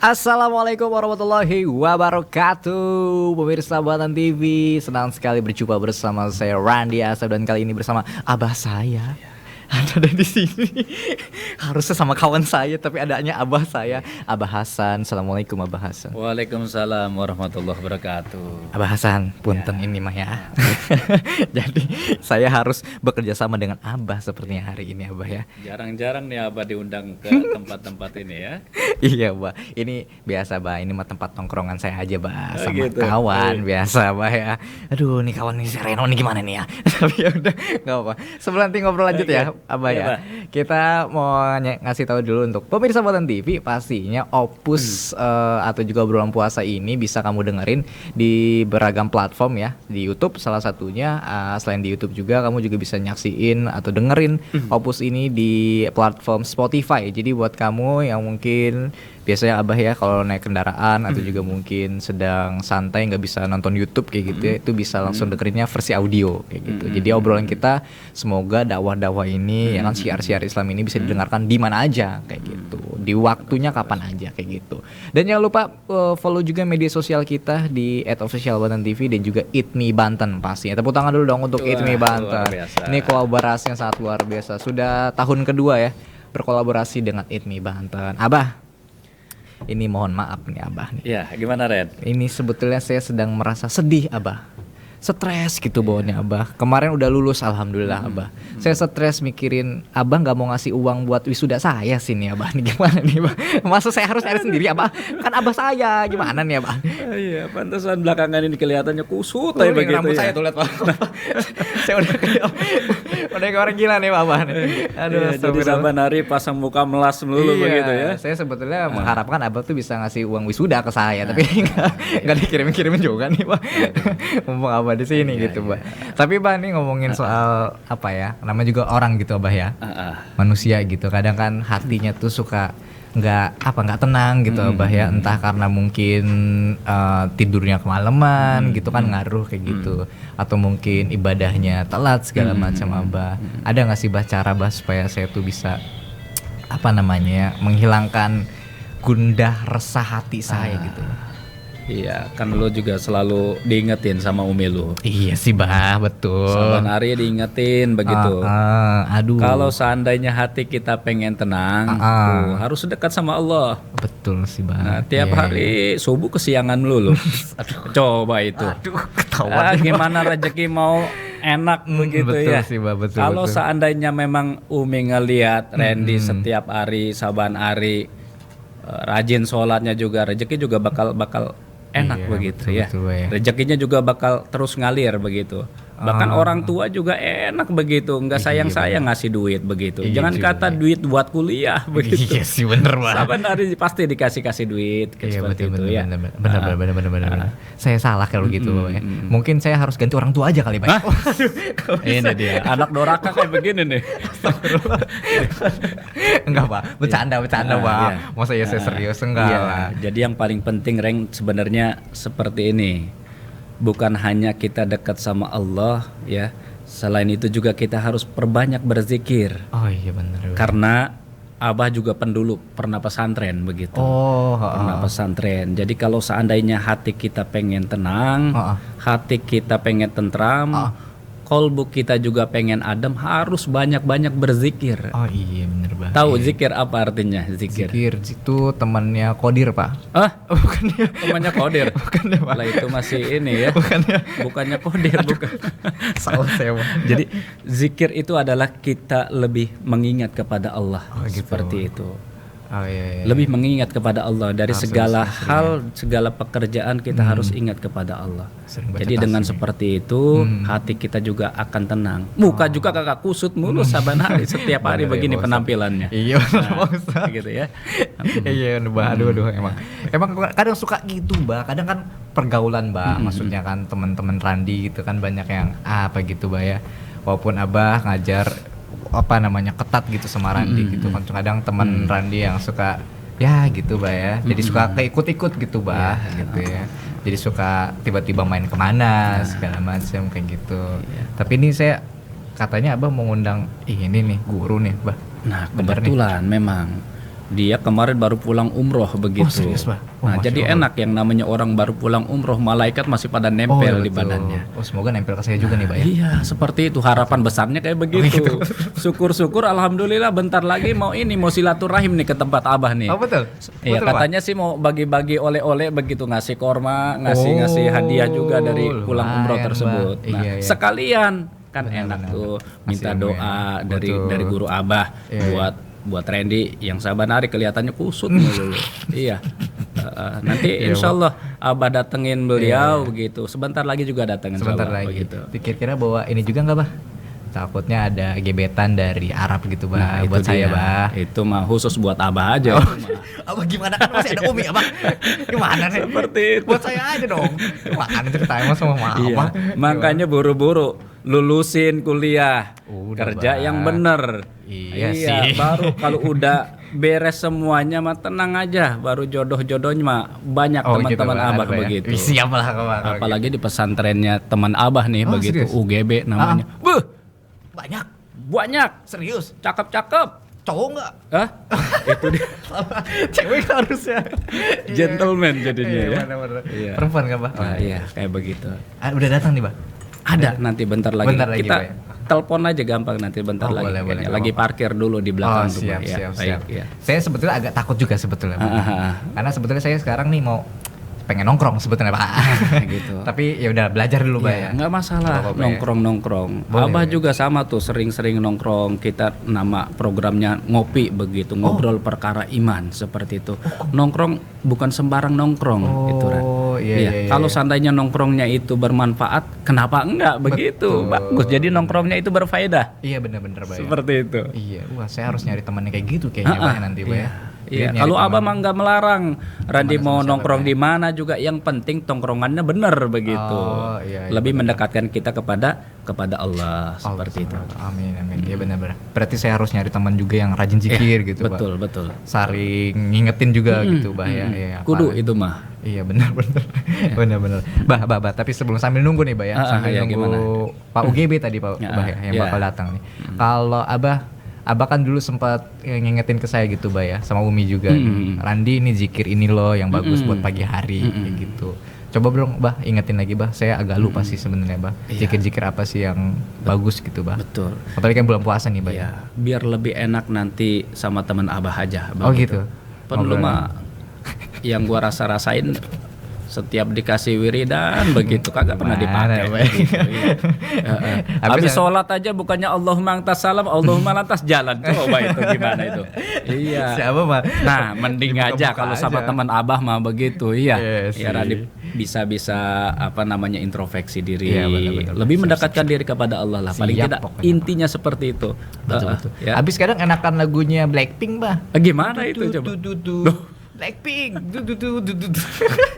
Assalamualaikum warahmatullahi wabarakatuh. Pemirsa Buatan TV, senang sekali berjumpa bersama saya Randy Asep, dan kali ini bersama abah saya. Ada di sini. Harusnya sama kawan saya, tapi adanya abah saya, Abah Hasan. Assalamualaikum Abah Hasan. Waalaikumsalam warahmatullahi wabarakatuh. Abah Hasan, punten ini mah ya. Jadi saya harus bekerja sama dengan abah sepertinya hari ini abah ya. Jarang-jarang nih abah diundang ke tempat-tempat ini ya. Iya bah, ini biasa bah, ini mah tempat tongkrongan saya aja bah, sama gitu. kawan biasa bah ya. Aduh nih kawan nih si Reno nih gimana nih ya. Tapi ya udah nggak apa. Sebelum nanti ngobrol lanjut ya abah ya. Bah. Kita mau ngasih tahu dulu untuk pemirsa Buatan TV, pastinya Opus atau juga obrolan puasa ini bisa kamu dengerin di beragam platform ya. Di YouTube salah satunya, selain di YouTube juga kamu juga bisa nyaksiin atau dengerin Opus ini di platform Spotify. Jadi buat kamu yang mungkin biasanya abah ya kalau naik kendaraan atau juga mungkin sedang santai nggak bisa nonton YouTube kayak gitu ya, itu bisa langsung dengerinnya versi audio kayak gitu. Jadi obrolan kita semoga dakwah-dakwah ini ya kan, syiar-syiar Islam ini bisa didengarkan di mana aja kayak gitu, di waktunya kapan aja kayak gitu. Dan jangan lupa follow juga media sosial kita di @officialbanten.tv dan juga Eat Me Banten pastinya. Tepuk tangan dulu dong untuk Eat Me Banten. Ini kolaborasinya sangat luar biasa. Sudah tahun kedua ya berkolaborasi dengan Eat Me Banten. Abah, ini mohon maaf nih abah nih. Ya, gimana Ren? Ini sebetulnya saya sedang merasa sedih abah. Stres gitu bawaannya abah. Kemarin udah lulus alhamdulillah abah. Saya stres mikirin abah nggak mau ngasih uang buat wisuda saya sih nih abah. Nih gimana nih abah? Masa saya harus nyari sendiri abah? Kan abah saya, gimana nih abah? Iya, pantesan belakangan ini kelihatannya kusut kayak begitu rambut ya. saya tuh lihat pak. Saya udah kayak orang gila nih abah nih. Aduh, Iya, jadi saban hari pasang muka melas melulu begitu ya. Saya sebetulnya mengharapkan abah tuh bisa ngasih uang wisuda ke saya, tapi nggak dikirim-kirimin juga nih pak. Mumpung abah di sini gitu bah. Tapi bah nih ngomongin soal apa ya, namanya juga orang gitu abah ya, manusia gitu. Kadang kan hatinya tuh suka nggak tenang gitu abah ya, entah karena mungkin tidurnya kemalaman gitu kan ngaruh kayak gitu, atau mungkin ibadahnya telat segala macam abah. Ada nggak sih bah cara bah supaya saya tuh bisa apa namanya ya, menghilangkan gundah resah hati saya gitu. Iya, kan lo juga selalu diingetin sama umi lo. Iya sih bah, betul. Saban hari diingetin begitu. Aduh. Kalau seandainya hati kita pengen tenang, tuh, harus dekat sama Allah. Betul sih bah. Nah, tiap hari subuh kesiangan lu loh. Coba itu. Aduh, ketahuan. Gimana rezeki mau enak begitu betul ya. Sih, bah, betul, kalau betul. Seandainya memang Umi ngelihat Randy setiap hari, saban hari rajin sholatnya juga, rezeki juga bakal enak begitu ya. Rezekinya juga bakal terus ngalir begitu. Bahkan orang tua juga enak begitu, nggak sayang-sayang ngasih duit begitu. Jangan kata duit buat kuliah begitu. Iya sih bener banget. Saban hari pasti dikasih duit seperti itu ya. Bener. Saya salah kalau gitu ya. Mungkin saya harus ganti orang tua aja kali Pak. Ini dia, anak doraka kayak begini nih. Enggak Pak, bercanda Pak. Masa ya saya serius enggak lah. Jadi yang paling penting Reng sebenarnya seperti ini. Bukan hanya kita dekat sama Allah ya. Selain itu juga kita harus perbanyak berzikir. Oh iya benar. Karena Abah juga dulu pernah pesantren begitu. Pernah pesantren. Jadi kalau seandainya hati kita pengen tenang, hati kita pengen tentram, kolbu kita juga pengen adem, harus banyak-banyak berzikir. Oh iya bener banget. Tahu zikir apa artinya? Zikir itu temannya Kodir Pak. Bukannya temannya Kodir. Bukannya Pak. Lah itu masih ini ya. Bukannya Kodir. Bukan. Salah saya Pak. Jadi zikir itu adalah kita lebih mengingat kepada Allah. Gitu. Seperti itu. Iya. Lebih mengingat kepada Allah dari segala hal, segala pekerjaan kita harus ingat kepada Allah. Jadi dengan seperti itu hati kita juga akan tenang. Muka juga kakak kusut mulu saban hari, setiap hari begini penampilannya. Iya gitu ya. Iya Mbak, aduh emang kadang suka gitu Mbak. Kadang kan pergaulan Mbak, maksudnya kan teman-teman Randy gitu kan banyak yang apa gitu Mbak ya. Walaupun Abah ngajar apa namanya ketat gitu sama Randy gitu kan, kadang teman Randy yang suka ya gitu bah ya, jadi suka keikut-ikut gitu bah gitu ya, jadi suka tiba-tiba main kemana segala macam kayak gitu. Tapi ini saya katanya Abah mau ngundang ini nih guru nih bah. Nah kebetulan memang Dia kemarin baru pulang umroh begitu. serius, Bah? Oh, Nah, Masya jadi Allah. enak yang namanya orang baru pulang umroh, malaikat masih pada iya, nempel di betul. badannya. Oh, semoga nempel ke saya juga nih, Pak ya. Iya, seperti itu harapan besarnya kayak begitu. Syukur-syukur, alhamdulillah bentar lagi mau silaturahim nih ke tempat Abah nih. Oh, betul. Iya, Betul, Pak? katanya sih mau bagi-bagi oleh-oleh begitu, ngasih korma, ngasih hadiah juga dari pulang umroh lumayan, tersebut. Bah. Nah, Iya, iya. sekalian kan Benar, enak benar. tuh Kasih minta ilmu doa ya. dari Betul. guru Abah Iya, buat Randy yang Saban Ari kelihatannya kusut mulu. Iya. Nanti Iya, insya Allah Abah datengin beliau begitu. Sebentar lagi juga datengin Sebentar insya Allah, lagi. begitu. Kira-kira bawa ini juga nggak, Bah? Takutnya ada gebetan dari Arab gitu, Bah. Nah, buat itu saya, dia. Bah. Itu mah khusus buat Abah aja. Abah gimana, kan masih ada Umi, Abah? Gimana nih? Seperti itu. Buat saya aja dong. Gimana ceritanya mas sama mama? Iya, makanya buru-buru lulusin kuliah, Udah, kerja Bah. yang bener. Iya sih. Baru kalau udah beres semuanya mah tenang aja, baru jodoh-jodohnya mah banyak teman-teman Bah, Abah ada, Bah, ya? begitu. Siap lah, Abah. Apalagi di pesantrennya teman Abah nih Oh, begitu, serius? UGB namanya. Beuh, Banyak. banyak, Serius. cakep-cakep. Cowok nggak? Hah? Itu dia Cewek harusnya. gentleman jadinya Iya, ya. bener-bener. Iya. Perempuan nggak, Bah? Nah, iya, kayak begitu. Udah datang nih, Bah? Ada nanti bentar lagi. Bentar lagi, Kita Pak, ya? telepon aja gampang nanti bentar Oh, lagi. boleh, Kayaknya. boleh, Lagi nggak apa-apa. parkir dulu di belakang tuh, siap, Pak, ya. siap, Baik, siap. ya. Saya sebetulnya agak takut juga sebetulnya, Pak. Ah. Karena sebetulnya saya sekarang nih mau pengen nongkrong sebetulnya, Pak. Gitu. Tapi ya udah belajar dulu, Pak ya. Nggak masalah, Nggak apa-apa, ya. nongkrong-nongkrong. Boleh, Abah ya. juga sama tuh, sering-sering nongkrong. Kita nama programnya ngopi begitu, ngobrol perkara iman seperti itu. Nongkrong bukan sembarang nongkrong gitu, Ran. Iya. Kalau seandainya nongkrongnya itu bermanfaat, kenapa enggak begitu? Betul. Bagus. Jadi nongkrongnya itu berfaedah. Iya benar-benar, Pak. Ya. Seperti itu. Iya, wah saya harus nyari temannya kayak gitu kayaknya, Pak, ya, nanti, Pak ya. Iya, Nyari kalau teman. Abah mah nggak melarang. Randy Teman mau sama nongkrong siapa, di mana juga, yang penting tongkrongannya benar begitu. Oh, iya, Lebih mendekatkan kita kepada Allah seperti itu. Amin, amin. Iya benar-benar. Berarti saya harus nyari teman juga yang rajin zikir gitu, Pak. Betul. Saring ngingetin juga gitu, Bah ya. Iya, Kudu apalagi- itu mah. Iya benar-benar. Benar-benar. Bah, tapi sebelum sambil nunggu nih, Bah ya, sambil iya, nunggu gimana? Pak UGB tadi, Pak Ya, Bah ya, yang iya. bakal datang nih. Kalau Abah kan dulu sempat ngingetin ke saya gitu, Bah ya, sama Umi juga. Randi, ini zikir ini loh yang bagus buat pagi hari kayak gitu. Coba dong, Bah, ingetin lagi, Bah. Saya agak lupa sih sebenarnya, Bah. Iya. Zikir-zikir apa sih yang bagus gitu, Bah. Betul. Apalagi kan bulan puasa nih, Bah ya. Ya, biar lebih enak nanti sama teman Abah aja. Oh begitu. gitu. Perlu Ngobrol. mah yang gua rasain setiap dikasih wiridan begitu kagak pernah dipakai. Mana, Pak? Begitu, iya. Habis sholat aja bukannya Allahumma antas salam, Allahumma lantas jalan. Coba itu gimana itu? Iya. Siapa, Bah? Nah, mending aja Dibuka-buka kalau sama aja. teman Abah mah begitu. Iya. Iya Ya sih. Radip bisa apa namanya introspeksi diri. Iya, benar-benar. Lebih mendekatkan diri kepada Allah lah. Paling Siap, tidak pokoknya. intinya seperti itu. Betul. Ya. Habis kadang enakan lagunya Blackpink, Bah. Gimana itu coba? Blackpink.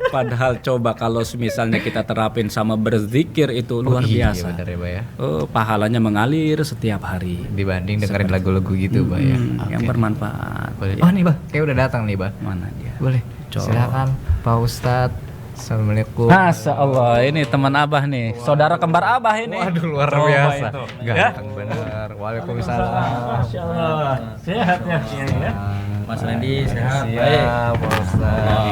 Padahal coba kalau misalnya kita terapin sama berzikir itu luar biasa. Iya, benar ya, Bah ya. Oh, pahalanya mengalir setiap hari. Dibanding dengerin lagu-lagu gitu, Bah ya. Yang Oke. bermanfaat. Boleh. Ya. Oh, nih, Bah. Kayak udah datang nih, Bah. Mana dia? Boleh. Coba. Silakan, Pak Ustadz. Assalamualaikum. Masya Allah, ini teman Abah nih, saudara kembar Abah ini. Waduh, luar Coba biasa. itu. Ganteng bener. Waalaikumsalam. Masya Allah, sehat ya. Mas Randy sehat. Siap, Pak Ustadz.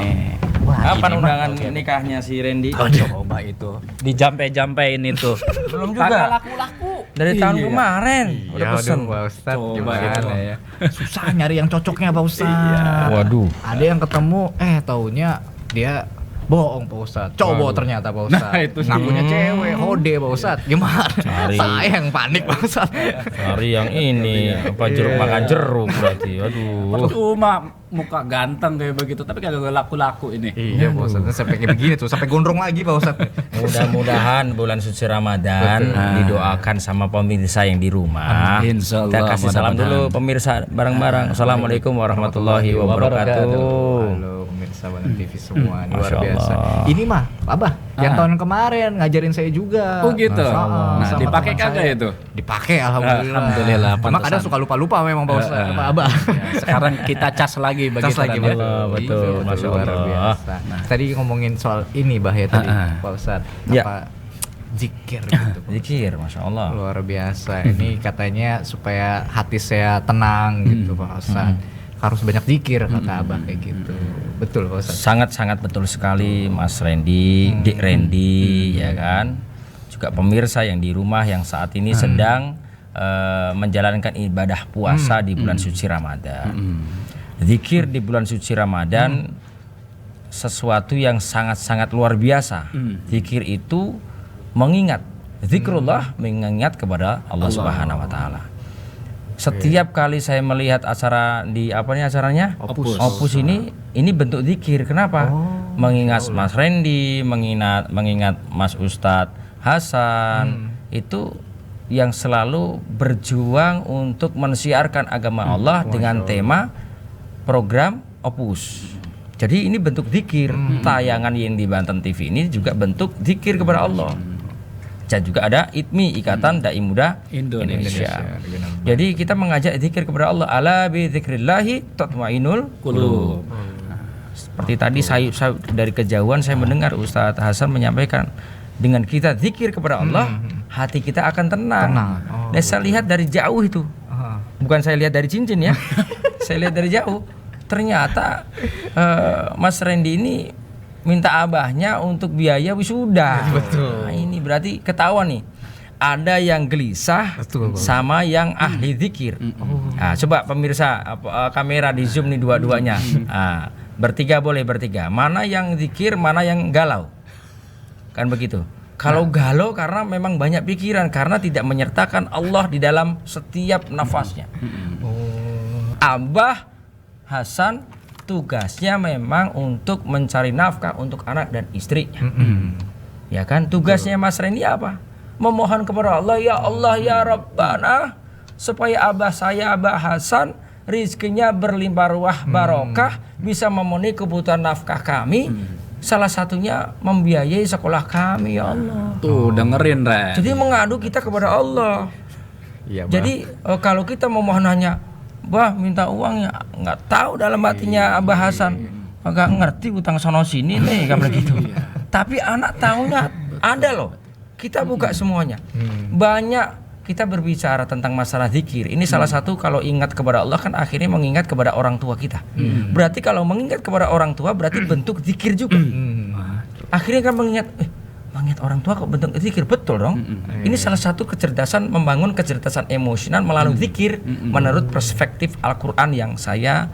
Wah, Kapan ini mah- undangan nikahnya si Randy? Coba itu, dijampe-jampein itu. Belum juga. Dari tahun kemarin udah Iya, pesen. aduh, Pak Ustadz. Coba Gimana itu. ya? Susah nyari yang cocoknya, Pak Ustadz. Waduh. Ada yang ketemu, taunya dia bohong, Pak Ustadz. Cowok ternyata, Pak Ustadz. Nah, itu sih. Ngakunya cewek, hode, Pak Ustadz. Gimana? Cari. Saya yang panik, Pak Ustadz. Cari yang ini apa jeruk makan jeruk berarti. Aduh. Cuma muka ganteng kayak begitu, tapi kagak laku-laku ini. Iya, Pak Ustadz. Sampai kayak begini tuh, sampai gondrong lagi, Pak Ustadz. Mudah-mudahan bulan suci Ramadan didoakan sama pemirsa yang di rumah. Insya Kita Allah, kasih salam mudah-mudahan. dulu pemirsa bareng-bareng. Assalamualaikum warahmatullahi wabarakatuh. Halo pemirsa Banten TV semua, luar Masya biasa. Allah. Ini mah, Abah, yang tahun kemarin ngajarin saya juga. Oh gitu. Nah, Sama dipakai teman kagak saya. itu? Dipakai, alhamdulillah. Alhamdulillah, Cuma pantesan. kadang suka lupa-lupa memang Pak Ustadz, Pak Abah. Ya, sekarang kita cas lagi begitu. Tas lagi, kan, ya? betul. Iya, Masya luar Allah. biasa. Tadi ngomongin soal ini, Bah, ya tadi, Pak Ustadz. Ya. Apa zikir gitu. Pak. Zikir, masya Allah. Luar biasa. Ini katanya supaya hati saya tenang gitu, Pak Ustadz. harus banyak zikir kata Abah kayak gitu. Betul Pak Ustadz. Sangat-sangat betul sekali Mas Randy, Dik Randy, ya kan. Juga pemirsa yang di rumah yang saat ini sedang menjalankan ibadah puasa di bulan suci Ramadan. Zikir di bulan suci Ramadan sesuatu yang sangat-sangat luar biasa. Zikir itu mengingat, zikrullah mengingat kepada Allah Subhanahu wa taala. Setiap kali saya melihat acara di apa nih acaranya? Opus ini bentuk zikir. Kenapa? Mengingat Mas Randy, mengingat Mas Ustadz Hasan, itu yang selalu berjuang untuk mensiarkan agama Allah dengan tema program Opus. Jadi ini bentuk zikir. Tayangan yang di Banten TV ini juga bentuk zikir kepada Allah. Dan juga ada ITMI, Ikatan Dai Muda Indonesia. Jadi kita mengajak zikir kepada Allah. Ala bi dzikrillahi tatmainul qulub. Seperti tadi saya dari kejauhan saya mendengar Ustadz Hasan menyampaikan, dengan kita zikir kepada Allah, hati kita akan tenang. Dan saya lihat dari jauh itu. Bukan saya lihat dari cincin ya. Saya lihat dari jauh. Ternyata Mas Randy ini minta abahnya untuk biaya wisuda. Betul. Nah, ini berarti ketahuan nih. Ada yang gelisah sama yang ahli zikir. Nah, coba pemirsa kamera di zoom nih dua-duanya. Nah, bertiga boleh bertiga. Mana yang zikir, mana yang galau? Kan begitu. Kalau galau karena memang banyak pikiran, karena tidak menyertakan Allah di dalam setiap nafasnya. Abah Hasan tugasnya memang untuk mencari nafkah untuk anak dan istrinya. Ya kan, tugasnya Mas Randy apa? Memohon kepada Allah, ya Allah ya Rabbana, supaya abah saya, Abah Hasan, rizkinya berlimpah ruah barokah, bisa memenuhi kebutuhan nafkah kami. Salah satunya membiayai sekolah kami, ya Allah. Tuh dengerin Ren. Jadi mengadu kita kepada Allah. Iya, jadi kalau kita memohon hanya Bah minta uang ya, nggak tahu dalam hatinya Abah Hasan, nggak ngerti utang sono sini nih kayak begitu. Tapi anak tahu nggak? Ada loh. Kita buka semuanya. Banyak kita berbicara tentang masalah zikir. Ini salah satu, kalau ingat kepada Allah kan akhirnya mengingat kepada orang tua kita. Berarti kalau mengingat kepada orang tua berarti bentuk zikir juga. Akhirnya kan mengingat orang tua kok bentuk zikir, betul dong. Ini salah satu kecerdasan, membangun kecerdasan emosional melalui zikir menurut perspektif Al-Quran yang saya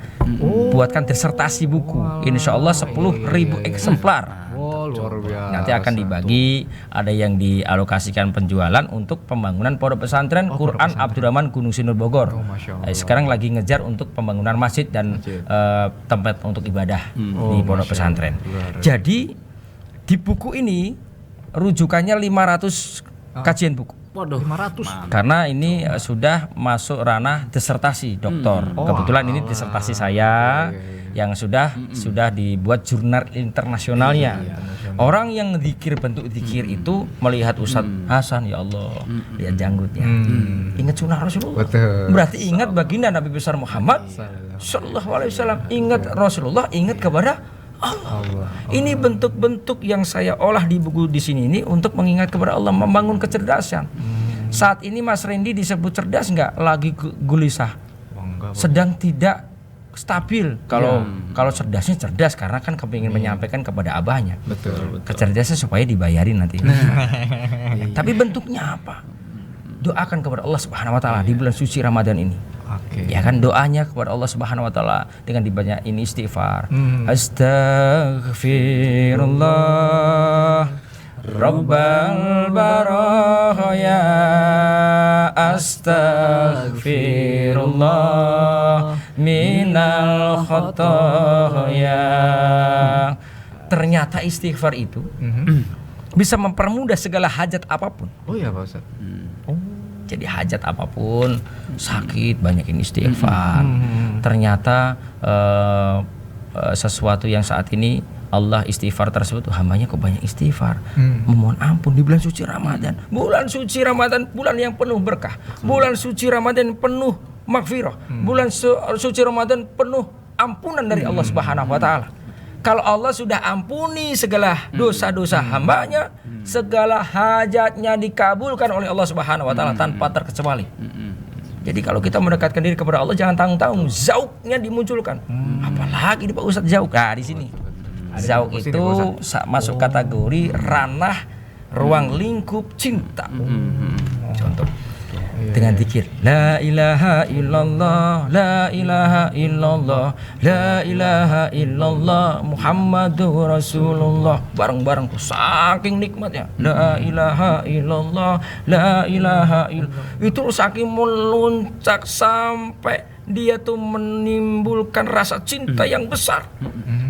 buatkan disertasi buku. Insya Allah 10.000 eksemplar. Luar biasa. Nanti akan dibagi, ada yang dialokasikan penjualan untuk pembangunan pondok pesantren Quran Abdurrahman Gunung Sindur Bogor. Sekarang lagi ngejar untuk pembangunan masjid dan tempat untuk ibadah di pondok pesantren. Jadi di buku ini rujukannya 500 kajian buku. Waduh, 500. Karena ini sudah masuk ranah disertasi doktor. Kebetulan ini disertasi saya yang sudah dibuat jurnal internasionalnya. Orang yang zikir, bentuk zikir itu melihat Ustadz Hasan, ya Allah, lihat janggutnya. Ingat sunnah Rasulullah. Betul. Berarti ingat baginda Nabi besar Muhammad sallallahu alaihi wasallam, ingat Rasulullah, ingat kepada Allah. Ini bentuk-bentuk yang saya olah di buku di sini ini untuk mengingat kepada Allah, membangun kecerdasan. Saat ini Mas Randy disebut cerdas nggak? Lagi gelisah, sedang tidak stabil. Kalau cerdasnya cerdas karena kan kepingin menyampaikan kepada abahnya. Betul. Kecerdasan supaya dibayarin nanti. Tapi bentuknya apa? Doakan kepada Allah Subhanahu wa taala di bulan suci Ramadan ini. Ya kan, doanya kepada Allah Subhanahu wa taala dengan dibanyakin istighfar. Astaghfirullah Rabbal baraya, astaghfirullah minal khotoya. Ternyata istighfar itu bisa mempermudah segala hajat apapun. Oh iya Pak Ustadz. Jadi hajat apapun, sakit, banyakin istighfar. Ternyata sesuatu yang saat ini Allah istighfar tersebut, hambanya kok banyak istighfar, memohon ampun di bulan suci Ramadan. Bulan suci Ramadan, bulan yang penuh berkah. Bulan suci Ramadan penuh maghfirah. Bulan suci Ramadan penuh ampunan dari Allah Subhanahu wa taala. Kalau Allah sudah ampuni segala dosa-dosa hambanya, segala hajatnya dikabulkan oleh Allah Subhanahu wa taala tanpa terkecuali. Jadi kalau kita mendekatkan diri kepada Allah jangan tanggung-tanggung, zauknya dimunculkan. Apalagi di Pak Ustadz zauk. Nah, di sini. Zauk itu masuk kategori ranah ruang lingkup cinta. Contoh dengan zikir la ilaha illallah, la ilaha illallah, la ilaha illallah, Muhammadur Rasulullah, bareng-bareng tuh saking nikmatnya la ilaha illallah, la ilaha illallah, itu saking meluncak sampai dia tuh menimbulkan rasa cinta yang besar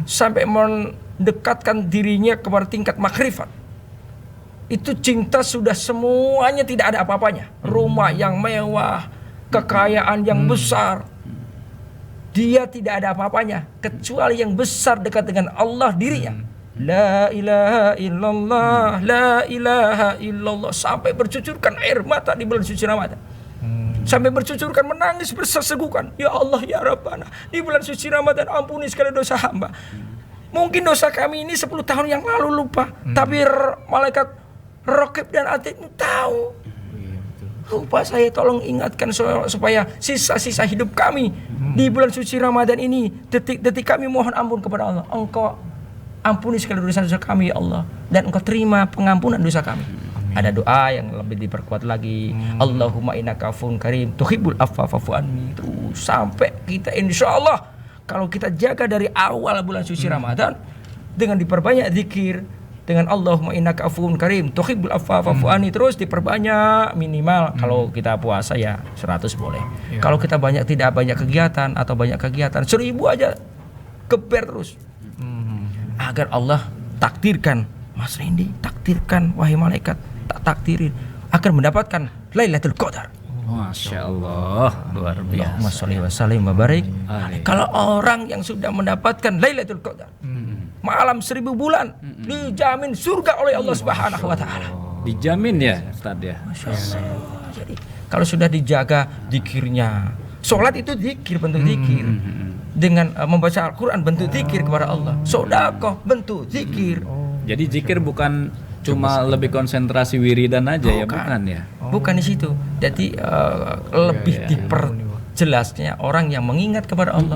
sampai mendekatkan dirinya kepada tingkat makrifat. Itu cinta sudah semuanya tidak ada apa-apanya. Rumah yang mewah, kekayaan yang besar, dia tidak ada apa-apanya kecuali yang besar dekat dengan Allah dirinya. La ilaha illallah, la ilaha illallah, sampai bercucurkan air mata di bulan suci Ramadan. Sampai bercucurkan menangis bersesegukan. Ya Allah ya Rabbana, di bulan suci Ramadan ampuni segala dosa hamba. Mungkin dosa kami ini 10 tahun yang lalu lupa, tapi malaikat Raqib dan Atid tahu. Lupa saya, tolong ingatkan supaya sisa-sisa hidup kami di bulan suci Ramadan ini, detik-detik kami mohon ampun kepada Allah. Engkau ampuni segala dosa-dosa kami ya Allah, dan Engkau terima pengampunan dosa kami. Ada doa yang lebih diperkuat lagi. Allahumma innaka afuwwun karim tuhibbul afwa fa'fu anni. Sampai kita insyaallah kalau kita jaga dari awal bulan suci Ramadan dengan diperbanyak zikir, dengan Allahumma innaka afuwwun karim tuhibbul afwa fa'fu anni, terus diperbanyak minimal kalau kita puasa ya 100 boleh. Kalau kita tidak banyak kegiatan atau banyak kegiatan 1000 aja keber terus. Agar Allah takdirkan, Mas Rendi, takdirkan wahai malaikat, takdirin akan mendapatkan Lailatul Qadar. Masya Allah, luar biasa. Allahumma sholli wa sallim wa barik. Kalau orang yang sudah mendapatkan Lailatul Qadar, malam 1000 bulan, dijamin surga oleh Allah Subhanahu wa taala. Dijamin ya, Ustaz ya. Jadi kalau sudah dijaga zikirnya, sholat itu zikir, bentuk zikir. Dengan membaca Al-Quran bentuk zikir kepada Allah. Sedekah bentuk zikir. Jadi zikir bukan cuma lebih konsentrasi wiridan aja ya, bukan ya? Bukan di situ. Jadi lebih diperjelasnya orang yang mengingat kepada Allah.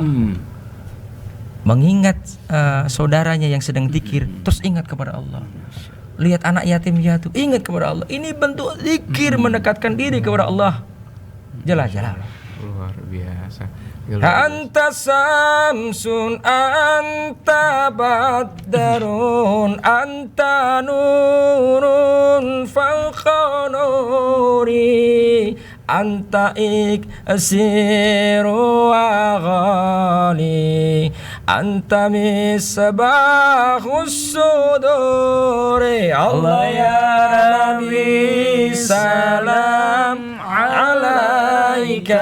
Mengingat saudaranya yang sedang zikir, terus ingat kepada Allah. Lihat anak yatim piatu, ingat kepada Allah. Ini bentuk zikir, mendekatkan diri kepada Allah. Jelas-jelas. Luar biasa. Anta samsun, anta baddarun, anta nurun fawqa nuri, anta iksiru wa ghali, anta misbahus suduri. Allah ya Nabi salam alaika,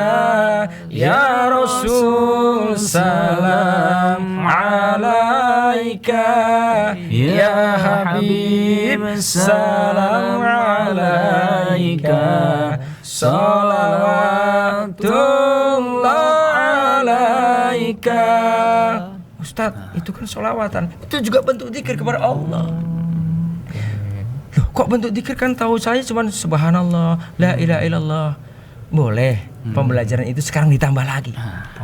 ya Rasul salam alaika, ya Habib salam alaika, salawatullah alaika. Ustadz, itu kan sholawatan, itu juga bentuk zikir kepada Allah. Loh, kok bentuk zikir? Kan tahu saya cuma subhanallah, la ilaha illallah. Boleh. Pembelajaran itu sekarang ditambah lagi.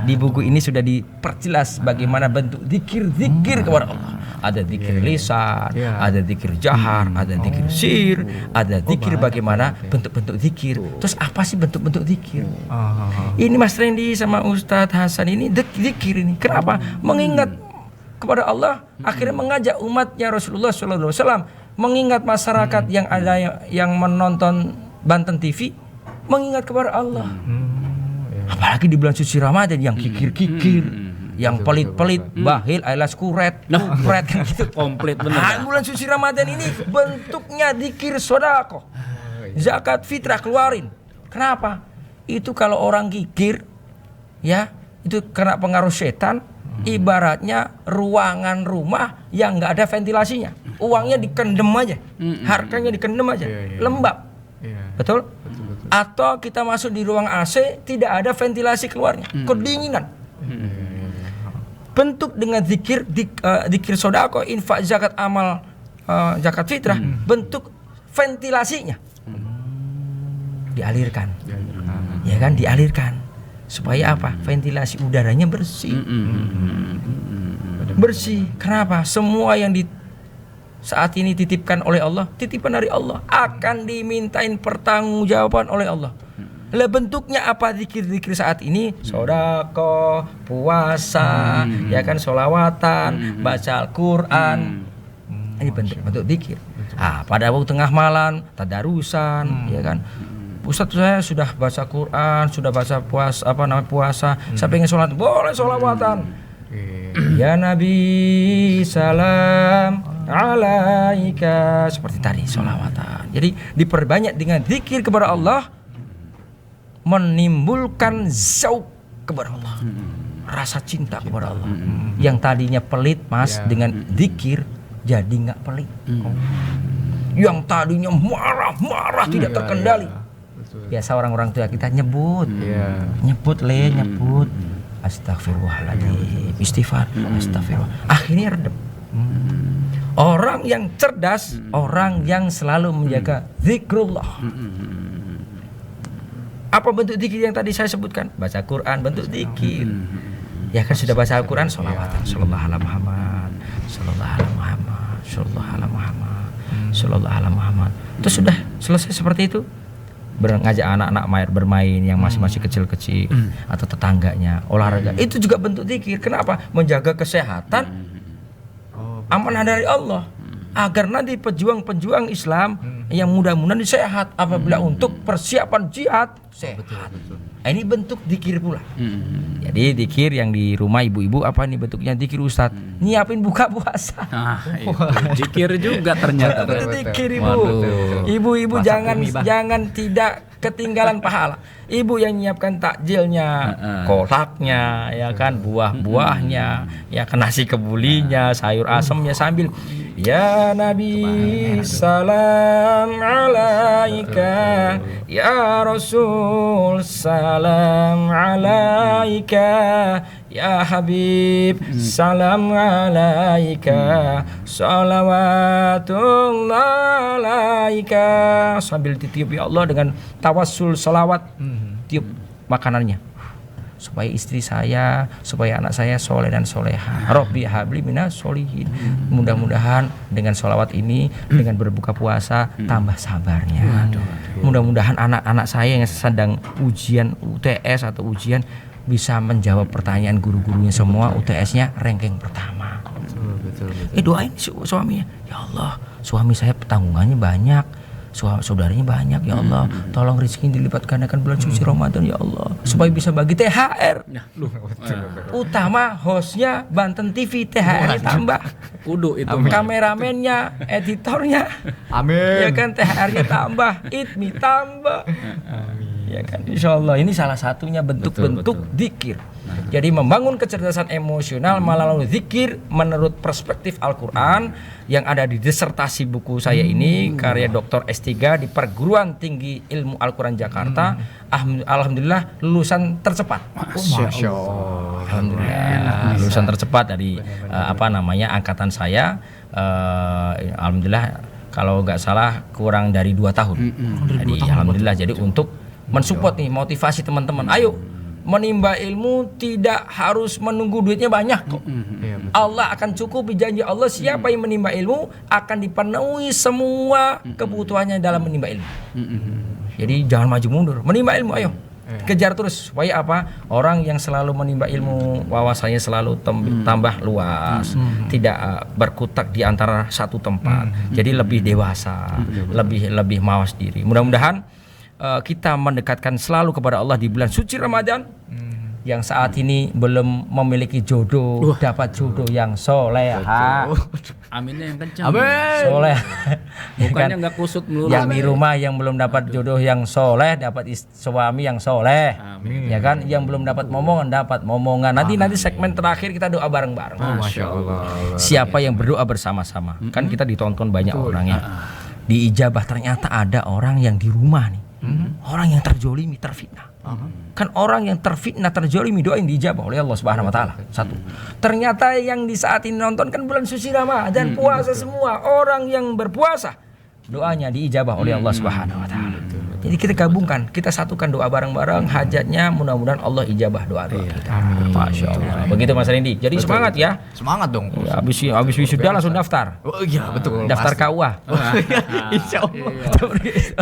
Di buku ini sudah diperjelas bagaimana bentuk zikir kepada Allah. Ada zikir lisan, ada zikir jahar, ada zikir sir, ada zikir bagaimana bentuk-bentuk zikir. Terus apa sih bentuk-bentuk zikir? Ini Mas Rendi sama Ustadz Hasan ini zikir ini. Kenapa? Mengingat kepada Allah, akhirnya mengajak umatnya Rasulullah SAW, mengingat masyarakat yang ada yang menonton Banten TV, mengingat kepada Allah. Apalagi di bulan suci Ramadan yang kikir-kikir, yang pelit-pelit, bahil, alias kuret, kan gitu. Komplit benar. Bulan suci Ramadan ini bentuknya zikir sedekah. Zakat fitrah keluarin. Kenapa? Itu kalau orang kikir ya, itu kena pengaruh setan. Ibaratnya ruangan rumah yang nggak ada ventilasinya. Uangnya dikendem aja, harganya dikendem aja, lembab. Betul? Atau kita masuk di ruang AC, tidak ada ventilasi keluarnya, kedinginan. Bentuk dengan zikir, zikir sedekah, infak, zakat, amal, zakat fitrah, bentuk ventilasinya. dialirkan. Ya kan, dialirkan. Supaya apa? Ventilasi udaranya bersih. Bersih. Kenapa? Semua yang saat ini titipkan oleh Allah, titipan dari Allah, akan dimintain pertanggungjawaban oleh Allah. Lah bentuknya apa zikir-zikir saat ini? Sedekah, puasa, ya kan, sholawatan, baca Al-Qur'an. Ini bentuk-bentuk zikir. Pada waktu tengah malam tadarusan, ya kan. Ustadz, saya sudah baca Quran, sudah baca puasa, saya pengen sholat, boleh sholawatan. Ya Nabi salam alaika, seperti tadi sholawatan. Jadi diperbanyak dengan zikir kepada Allah, menimbulkan zauq kepada Allah, rasa cinta kepada Allah. Yang tadinya pelit, Mas, dengan zikir jadi nggak pelit. Yang tadinya marah-marah tidak terkendali. Biasa orang-orang tua kita nyebut, nyebut. Astagfirullahaladzim, istighfar, astagfirullah. Akhirnya redep. Orang yang cerdas, orang yang selalu menjaga zikrullah. Apa bentuk zikir yang tadi saya sebutkan? Baca Quran, bentuk zikir. Ya kan, sudah baca Al-Quran, sholawatan, sallallahu ala Muhammad, sallallahu ala Muhammad, sallallahu ala Muhammad, sallallahu ala Muhammad. Itu sudah selesai seperti itu. Ngajak anak-anak bermain yang masih kecil-kecil, atau tetangganya olahraga, itu juga bentuk zikir. Kenapa? Menjaga kesehatan, amanah dari Allah, agar nanti pejuang-pejuang Islam yang mudah-mudahan sehat apabila untuk persiapan jihad sehat. Ini bentuk zikir pula. Jadi zikir yang di rumah ibu-ibu, apa ini bentuknya zikir, Ustadz? Nyiapin buka puasa. Zikir juga ternyata. Zikir, Ibu. Ibu-ibu jangan tidak ketinggalan pahala. Ibu yang nyiapkan takjilnya, kolaknya, ya kan, buah-buahnya, ya kan, nasi kebulinya, sayur asemnya, sambil ya Nabi salam alaika, ya Rasul salam alaika, ya Habib salam alaika, salawatullah alaika, sambil ditiup ya Allah dengan tawassul salawat, tiup makanannya, supaya istri saya, supaya anak saya soleh dan soleha. Rabbi habli minas solihin. Mudah-mudahan dengan sholawat ini, dengan berbuka puasa, tambah sabarnya. Mudah-mudahan anak-anak saya yang sedang ujian UTS atau ujian bisa menjawab pertanyaan guru-gurunya semua, UTS-nya ranking pertama. Doain suaminya, ya Allah, suami saya tanggungannya banyak, saudaranya banyak, ya Allah, tolong rezeki dilipat gandakan bulan suci Ramadan, ya Allah, supaya bisa bagi THR. Utama hostnya Banten TV, THR-nya tambah. Kudu itu. Kameramennya, editornya, ya kan, THR-nya tambah, ITMI tambah. Ya kan, insya Allah ini salah satunya bentuk-bentuk zikir. Jadi membangun kecerdasan emosional melalui zikir menurut perspektif Al-Quran yang ada di disertasi buku saya ini, karya Dr. S3 di Perguruan Tinggi Ilmu Al-Quran Jakarta. Alhamdulillah lulusan tercepat. Masya Allah. Alhamdulillah lulusan tercepat dari angkatan saya. Alhamdulillah kalau nggak salah kurang dari 2 tahun. Jadi alhamdulillah, jadi untuk mensupport nih, motivasi teman-teman, ayo menimba ilmu tidak harus menunggu duitnya banyak kok. Allah akan cukupi, janji Allah, siapa yang menimba ilmu akan dipenuhi semua kebutuhannya dalam menimba ilmu. Jadi jangan maju mundur, menimba ilmu, ayo kejar terus, supaya apa? Orang yang selalu menimba ilmu, wawasannya selalu tambah luas, tidak berkutak di antara satu tempat. Jadi lebih dewasa, lebih mawas diri. Mudah-mudahan kita mendekatkan selalu kepada Allah di bulan suci Ramadan. Yang saat ini belum memiliki jodoh, dapat jodoh yang soleha. Aminnya yang kencang. Amin. Soleh. Bukannya nggak kusut melulu. Yang di rumah yang belum dapat jodoh yang soleh, dapat suami yang soleh. Amin. Ya kan, yang belum dapat momongan dapat momongan. Nanti segmen terakhir kita doa bareng-bareng. Masya Allah. Siapa yang berdoa bersama-sama? Kan kita ditonton banyak orangnya. Diijabah, ternyata ada orang yang di rumah nih. Orang yang terjolimi, terfitnah. Kan orang yang terfitnah, terjolimi, doa yang diijabah oleh Allah Subhanahu wa taala. Satu. Ternyata yang di saat ini nonton kan bulan suci Ramadan, puasa semua. Orang yang berpuasa doanya diijabah oleh Allah Subhanahu wa taala. Jadi kita gabungkan, kita satukan doa bareng-bareng, hajatnya mudah-mudahan Allah ijabah doa kita. Amin. Masya Allah. Begitu Mas Rendi. Jadi semangat ya. Semangat dong. Ya, habis wisuda langsung daftar. Oh iya betul. Daftar KUA. Insya Allah.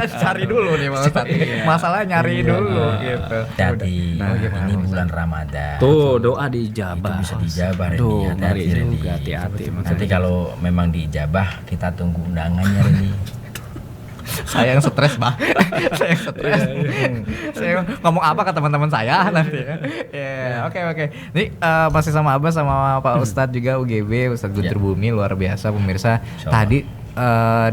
Cari dulu nih Mas Ustadz. Masalah nyari dulu gitu. Jadi gimana, ini Mas bulan Ramadan. Tuh doa dijabah. Bisa dijabah Rendi. Tuh, Hati-hati, ngeri Rendi. juga, hati-hati. Nanti kalau memang diijabah kita tunggu undangannya Rendi. Saya yang stres Bang. Saya yang stres. Saya ngomong apa ke teman-teman saya nanti ya. Oke. Nih masih sama Abah sama Pak Ustadz juga UGB, Ustadz Guntur Bumi, luar biasa pemirsa. Tadi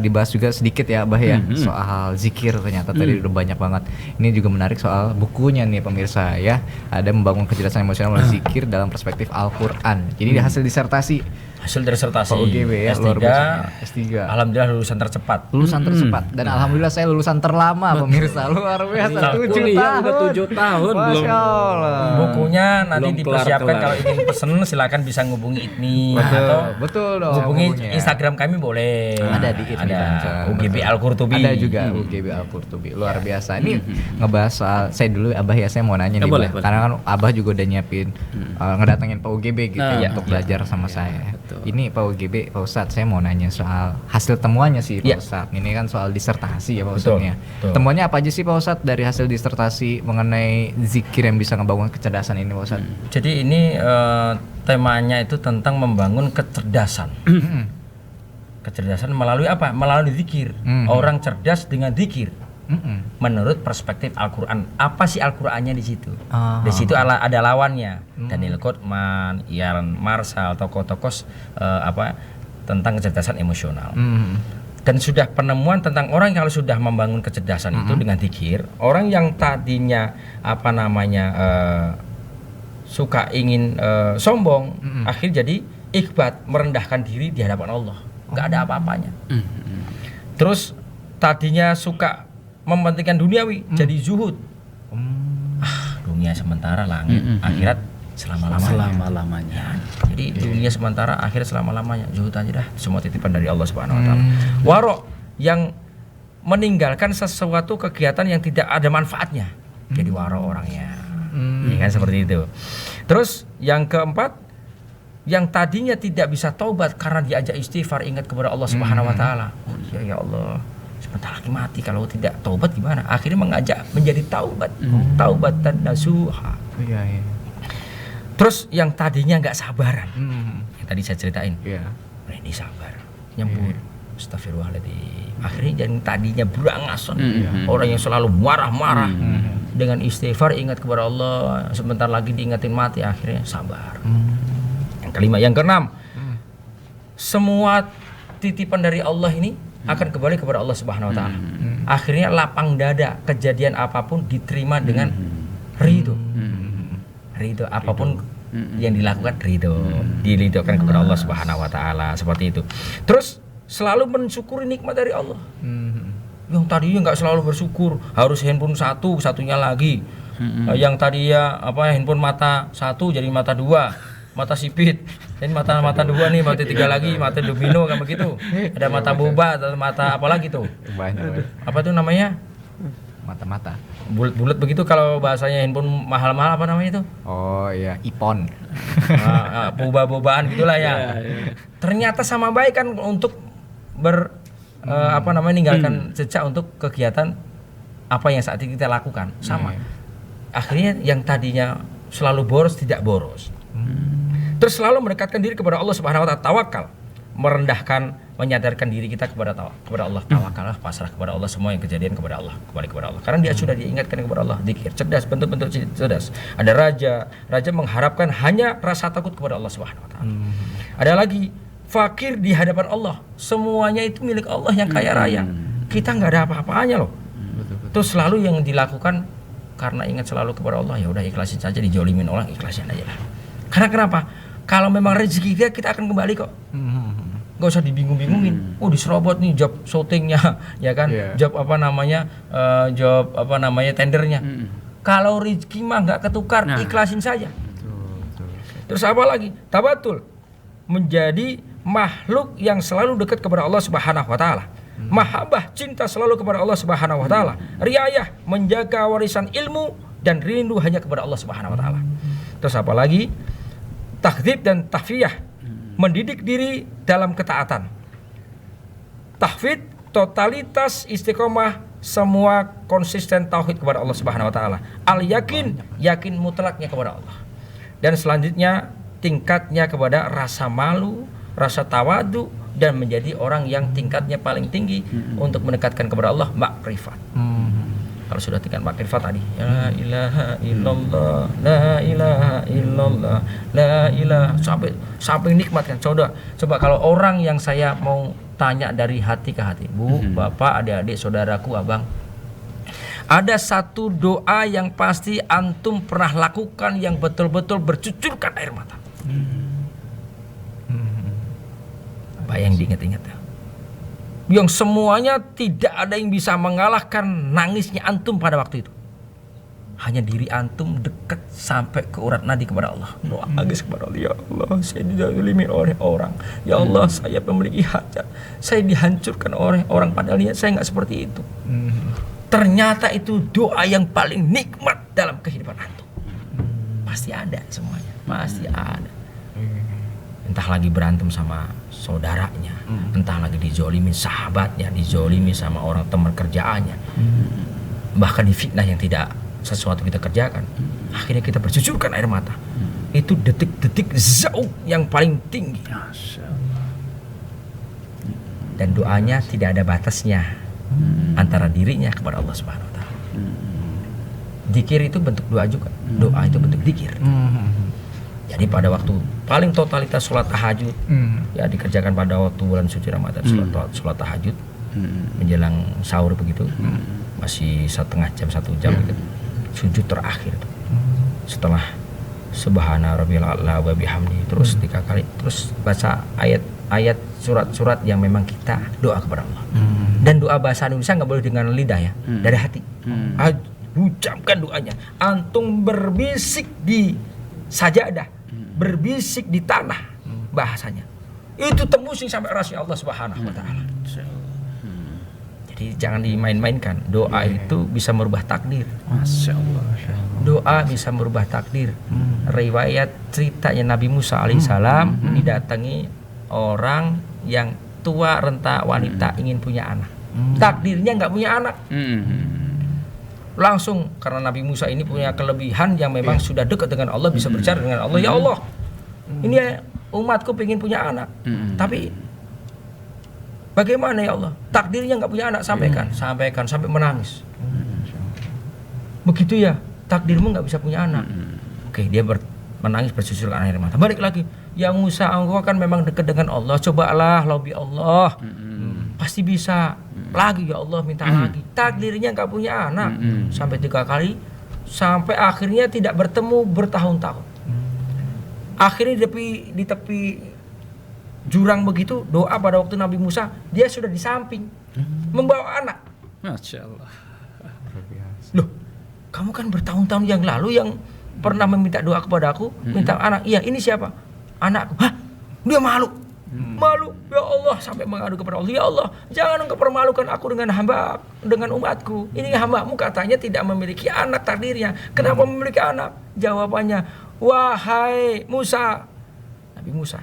dibahas juga sedikit ya Abah ya soal zikir, ternyata tadi udah banyak banget. Ini juga menarik soal bukunya nih pemirsa ya. Ada membangun kecerdasan emosional melalui zikir dalam perspektif Al-Qur'an. Jadi hasil disertasi Hasil disertasi Pak UGB ya, S3, luar biasa. S3. Alhamdulillah lulusan tercepat. Lulusan tercepat dan alhamdulillah saya lulusan terlama pemirsa, luar biasa 7 Kuliah tahun. udah 7 tahun belum. Masya Allah. Bukunya nanti Belum dipersiapkan kelar-kelar. kalau ingin pesen silakan bisa ngubungi ITMI Betul, atau betul dong. hubungi hubunginya. Instagram kami boleh. Ada di ITMI ada Banten. UGB Betul. Al-Qurtubi. Ada juga UGB Al-Qurtubi. Luar biasa. Ini ngebahas soal saya dulu Abah ya, saya mau nanya nih. boleh, Bah. boleh. Karena kan Abah juga udah nyiapin ngedatengin Pak UGB gitu Nah, untuk belajar sama saya. betul. Ini Pak UGB, Pak Ustadz, saya mau nanya soal hasil temuannya sih Pak Ya. Ustadz. Ini kan soal disertasi ya Pak Betul, Ustadz ya. betul. Temuannya apa aja sih Pak Ustadz dari hasil disertasi mengenai zikir yang bisa ngebangun kecerdasan ini Pak Ustadz? Jadi ini temanya itu tentang membangun kecerdasan. Kecerdasan melalui apa? Melalui zikir. Orang cerdas dengan zikir. Menurut perspektif Al-Qur'an. Apa sih Al-Qur'annya di situ? Di situ ada lawannya. Daniel Goleman, Ian Marshall, tokoh-tokoh tentang kecerdasan emosional. Dan sudah penemuan tentang orang yang kalau sudah membangun kecerdasan itu dengan zikir, orang yang tadinya suka ingin sombong, akhir jadi ikhbat, merendahkan diri di hadapan Allah, nggak ada apa-apanya. Terus tadinya suka mementingkan duniawi, jadi zuhud. Dunia sementara, langit akhirat selama-lamanya. Jadi dunia sementara, akhirat selama-lamanya. Zuhud aja dah, semua titipan dari Allah Subhanahu wa taala. Waro yang meninggalkan sesuatu kegiatan yang tidak ada manfaatnya. Jadi waro orangnya. Ya kan seperti itu. Terus yang keempat, yang tadinya tidak bisa taubat karena diajak istighfar, ingat kepada Allah Subhanahu wa taala. Oh iya ya Allah, sebentar lagi mati, kalau tidak taubat gimana? Akhirnya mengajak menjadi taubat. Taubat dan nasuha. Iya. Terus yang tadinya nggak sabaran, yang tadi saya ceritain, ini sabar, nyebut, astagfirullahaladzim. Akhirnya yang tadinya berangasan, orang yang selalu marah-marah, dengan istighfar ingat kepada Allah, sebentar lagi diingatin mati, akhirnya sabar. Yang kelima, yang keenam, semua titipan dari Allah ini akan kembali kepada Allah Subhanahu Wa Taala. Akhirnya lapang dada, kejadian apapun diterima dengan ridho. Ridho apapun yang dilakukan ridho, diridhokan kepada Allah Subhanahu Wa Taala, seperti itu. Terus selalu mensyukuri nikmat dari Allah. Yang tadinya nggak selalu bersyukur, harus handphone satunya lagi. Yang tadinya handphone mata satu jadi mata dua, mata sipit. Ini mata dua nih, mata tiga lagi, mata domino kan begitu. Ada mata boba atau mata apa lagi tuh? Banyak. Apa tuh namanya? Mata-mata. Bulat-bulat begitu kalau bahasanya handphone mahal-mahal apa namanya itu? Oh iya, ipon. Boba-bobaan gitulah ya. Ternyata sama baik kan untuk meninggalkan jejak untuk kegiatan apa yang saat ini kita lakukan, sama. Akhirnya yang tadinya selalu boros tidak boros. Terus selalu mendekatkan diri kepada Allah Subhanahu wa taala, tawakal, merendahkan, menyadarkan diri kita kepada Allah, tawakallah, pasrah kepada Allah, semua yang kejadian kepada Allah, kembali kepada Allah. Karena dia sudah diingatkan kepada Allah, zikir, cerdas, bentuk-bentuk cerdas. Ada raja mengharapkan hanya rasa takut kepada Allah Subhanahu wa taala. Ada lagi fakir di hadapan Allah, semuanya itu milik Allah yang kaya raya. Kita nggak ada apa-apanya loh. Terus selalu yang dilakukan karena ingat selalu kepada Allah, ya udah ikhlasin saja, dijolimin orang ikhlasin aja lah. Karena kenapa? Kalau memang rezeki kita akan kembali kok. Gak usah dibingung-bingungin. Oh diserobot nih job shootingnya, ya kan? Job tendernya. Kalau rezeki mah nggak ketukar, ikhlasin saja. Terus apa lagi? Tabatul, menjadi makhluk yang selalu dekat kepada Allah Subhanahu wa taala. mahabbah, cinta selalu kepada Allah Subhanahu wa taala, riayah, menjaga warisan ilmu dan rindu hanya kepada Allah Subhanahu wa taala. Terus apalagi takdzib dan tahfiyah, mendidik diri dalam ketaatan. Tahfidz, totalitas istiqomah, semua konsisten tauhid kepada Allah Subhanahu wa taala. Al yakin, yakin mutlaknya kepada Allah. Dan selanjutnya tingkatnya kepada rasa malu, rasa tawadu, dan menjadi orang yang tingkatnya paling tinggi untuk mendekatkan kepada Allah, makrifat. Kalau sudah tingkat makrifat tadi, la ilaha illallah, la ilaha illallah, la ilaha, sampai nikmat kan. Coba kalau orang yang saya mau tanya dari hati ke hati, Bu, Bapak, adik-adik, saudaraku, abang, ada satu doa yang pasti antum pernah lakukan yang betul-betul bercucurkan air mata. Bayang diingat-ingat ya. Yang semuanya tidak ada yang bisa mengalahkan nangisnya antum pada waktu itu. Hanya diri antum dekat sampai ke urat nadi kepada Allah. Doa nangis kepada Allah, ya Allah, saya dizalimi oleh orang. Ya Allah, saya memiliki hajat. Saya dihancurkan oleh orang, padahal niat saya nggak seperti itu. Ternyata itu doa yang paling nikmat dalam kehidupan antum. Pasti ada semuanya, pasti ada. Entah lagi berantem sama saudaranya, entah lagi dizolimi sahabatnya, dizolimi sama orang teman kerjaannya, bahkan difitnah yang tidak sesuatu kita kerjakan, akhirnya kita bercucurkan air mata. Itu detik-detik zauq yang paling tinggi. Dan doanya tidak ada batasnya antara dirinya kepada Allah Subhanahu wa taala. Dzikir itu bentuk doa juga, doa itu bentuk dzikir. Jadi pada waktu paling totalitas sholat tahajud, ya dikerjakan pada waktu bulan suci Ramadan, sholat tahajud menjelang sahur begitu, masih 1,5 jam 1 jam gitu, sujud terakhir tuh. Setelah Subhana rabbiyal a'la wa bihamdi terus 3 kali, terus baca ayat-ayat surat-surat yang memang kita doa kepada Allah. Dan doa bahasa Indonesia nggak boleh dengan lidah ya, dari hati. Ucapkan doanya. Antum berbisik di sajadah, berbisik di tanah bahasanya. Itu tembusin sampai rasnya Allah Subhanahu wa taala. Jadi jangan dimain-mainkan. Doa itu bisa merubah takdir. Masya Allah. Doa bisa merubah takdir. Riwayat ceritanya Nabi Musa alaihissalam didatangi orang yang tua renta wanita ingin punya anak. Takdirnya nggak punya anak. Langsung karena Nabi Musa ini punya kelebihan yang memang sudah dekat dengan Allah, bisa bicara dengan Allah. Ya Allah, ini umatku pengen punya anak, tapi bagaimana ya Allah? Takdirnya nggak punya anak, sampaikan sampai menangis. Begitu ya, takdirmu nggak bisa punya anak. Oke, dia menangis bercucurkan air mata. Balik lagi, ya Musa, engkau kan memang dekat dengan Allah. Cobalah lobby Allah, pasti bisa. Lagi ya Allah, minta lagi. Takdirnya nggak punya anak, sampai 3 kali, sampai akhirnya tidak bertemu bertahun-tahun. Akhirnya di tepi jurang begitu, doa pada waktu Nabi Musa, dia sudah di samping membawa anak. Masya Allah. Loh, kamu kan bertahun-tahun yang lalu yang pernah meminta doa kepada aku, minta anak. Iya, ini siapa? Anakku. Hah? Dia malu. Malu, ya Allah, sampai mengadu kepada Allah. Ya Allah, jangan engkau permalukan aku dengan hamba, dengan umatku. Ini hambamu katanya tidak memiliki anak takdirnya. Kenapa memiliki anak? Jawabannya, wahai Musa, Nabi Musa,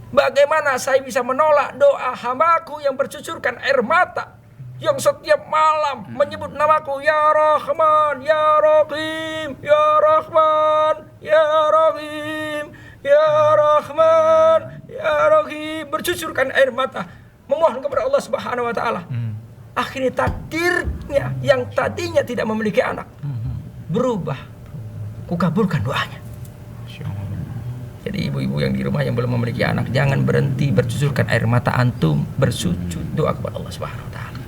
bagaimana saya bisa menolak doa hambaku yang bercucurkan air mata, yang setiap malam menyebut namaku, ya Rahman, ya Rahim, ya Rahman, ya Rahim, ya Rahman, ya Rahim, bercucurkan air mata, memohon kepada Allah Subhanahu wa taala. Akhirnya takdirnya yang tadinya tidak memiliki anak berubah, kukabulkan doanya. Jadi ibu-ibu yang di rumah yang belum memiliki anak, jangan berhenti bercucurkan air mata antum, bersujud doa kepada Allah Subhanahu wa taala.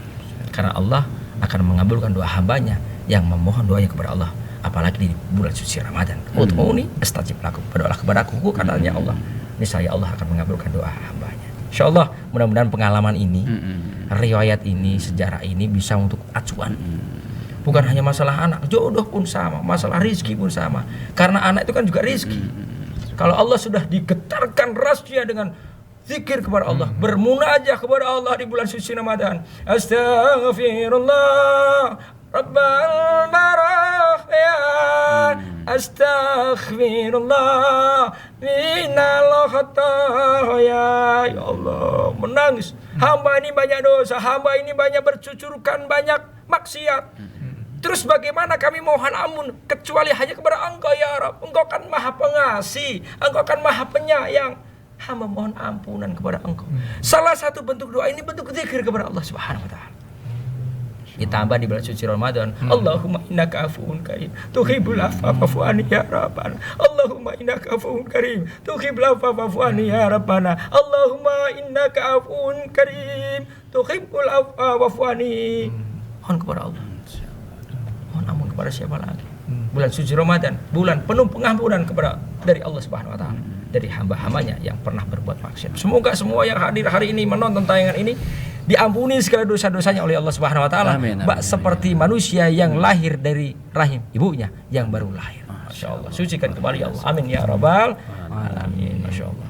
Karena Allah akan mengabulkan doa hambanya yang memohon doanya kepada Allah, apalagi di bulan suci Ramadan. Ud'uni astajib lakum, berdoalah kepadaku, katanya Allah, niscaya Allah akan mengabulkan doa hambanya. Insyaallah, mudah-mudahan pengalaman ini, riwayat ini, sejarah ini bisa untuk acuan. Bukan hanya masalah anak, jodoh pun sama, masalah rizki pun sama. Karena anak itu kan juga rizki. Kalau Allah sudah digetarkan rasnya dengan zikir kepada Allah, bermunajah kepada Allah di bulan suci Ramadan. Astaghfirullah Rabbal Barakhyan, astaghfirullah minal khataya. Ya Allah, menangis. Hamba ini banyak dosa, hamba ini banyak bercucurkan banyak maksiat. Terus bagaimana kami mohon ampun kecuali hanya kepada Engkau ya Rabb. Engkau kan Maha Pengasih, Engkau kan Maha Penyayang. Hamba mohon ampunan kepada Engkau. Salah satu bentuk doa ini bentuk zikir kepada Allah Subhanahu wa taala. Ditambah di bulan suci Ramadan, Allahumma innaka afuwun karim tuhibbul afwa fa'fu anni ya rabbana. Allahumma innaka afuwun karim tuhibbul afwa fa'fu anni ya rabbana. Allahumma innaka afuwun karim tuhibbul afwa fa'fu anni. Mohon kepada Allah. Mohon ampun kepada siapa lagi? Bulan suci Ramadan, bulan penuh pengampunan kepada dari Allah Subhanahu wa taala, dari hamba-hambanya yang pernah berbuat maksiat. Semoga semua yang hadir hari ini menonton tayangan ini diampuni segala dosa-dosanya oleh Allah Subhanahu wa taala. Seperti manusia yang lahir dari rahim ibunya yang baru lahir. Masyaallah. Sucikan kembali ya Allah. Amin ya rabbal alamin. Masyaallah.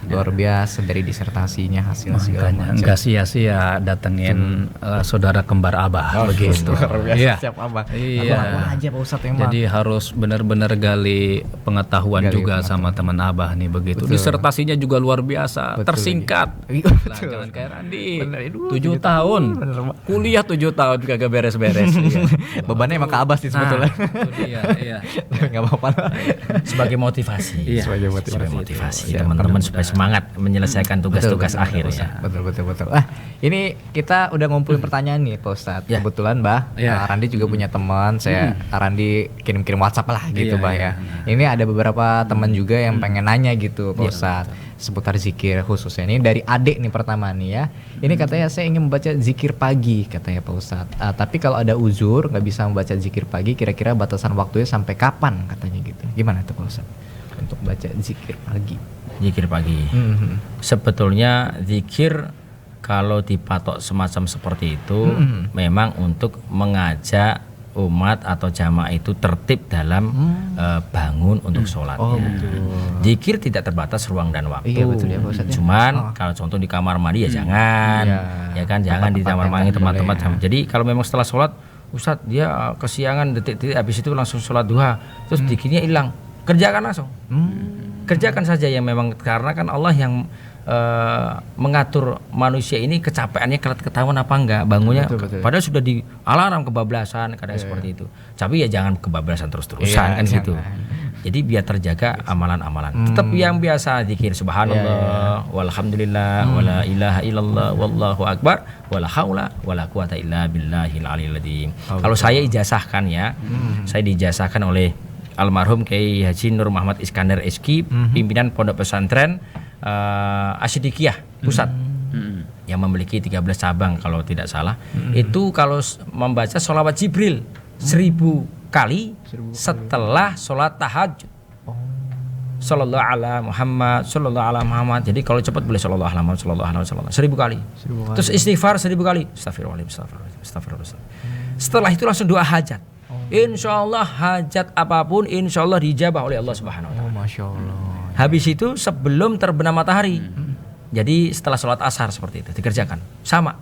Luar biasa dari disertasinya hasil segala macam. Enggak sia-sia datengin saudara kembar Abah begitu. Luar biasa Iya. siap Abah. Iya. Apa aja Pak Ustadz emang. Jadi harus benar-benar gali pengetahuan juga sama teman Abah nih begitu. Disertasinya juga luar biasa, tersingkat. Lah, jangan kayak Randi. 7 tahun. Kuliah 7 tahun kagak beres-beres. Iya. Bebannya emang ke Abah sih sebetulnya. Iya. Enggak apa-apa. Sebagai motivasi. Iya. Sebagai motivasi teman-teman supaya semangat menyelesaikan tugas-tugas akhir ya. Betul. Ini kita udah ngumpulin pertanyaan nih Pak Ustadz. Ya. Kebetulan Mbah, Randi juga punya teman. Saya Randi kirim-kirim WhatsApp lah gitu Mbah ya. Ini ada beberapa teman juga yang pengen nanya gitu Pak Ustadz seputar zikir khususnya. Ini dari adik nih pertama nih ya. Ini katanya saya ingin membaca zikir pagi katanya Pak Ustadz. Tapi kalau ada uzur nggak bisa membaca zikir pagi, kira-kira batasan waktunya sampai kapan katanya gitu. Gimana tuh Pak Ustadz untuk baca zikir pagi? Zikir pagi. Sebetulnya zikir kalau dipatok semacam seperti itu memang untuk mengajak umat atau jamaah itu tertib dalam bangun untuk sholatnya. Zikir tidak terbatas ruang dan waktu. Iya betul ya Pak Ustadz. Cuman kalau contoh di kamar mandi ya jangan, ya kan jangan di kamar mandi tempat-tempat. Jadi kalau memang setelah sholat, Ustadz dia kesiangan detik-detik habis itu langsung sholat duha, terus zikirnya hilang, kerjakan langsung. Kerjakan saja yang memang karena kan Allah yang mengatur manusia ini kecapeannya ketahuan apa enggak bangunnya betul. Padahal sudah di alarm kebablasan kadang seperti itu. Tapi ya jangan kebablasan terus-terusan kan gitu. Jadi biar terjaga amalan-amalan. Tetap yang biasa zikir subhanallah walhamdulillah wala ilaha illallah wallahu akbar wala haula wala quwata illa billahil aliyil azim. Kalau saya ijazahkan ya. Saya diijazahkan oleh almarhum Kiai Haji Nur Muhammad Iskandar SQ, pimpinan Pondok Pesantren Asyidikiyah Pusat yang memiliki 13 cabang kalau tidak salah. Itu kalau membaca sholawat Jibril 1000 kali setelah sholat tahajud. Sallallahu ala Muhammad, sallallahu ala Muhammad. Jadi kalau cepat boleh sallallahu ala Muhammad, sallallahu ala Muhammad 1000 kali. Terus istighfar 1000 kali. Astagfirullah. Setelah itu langsung doa hajat. Insya Allah hajat apapun insya Allah dijabah oleh Allah Subhanahu wa ta'ala. Masya Allah. Habis itu sebelum terbenam matahari. Jadi setelah sholat asar seperti itu dikerjakan. Sama.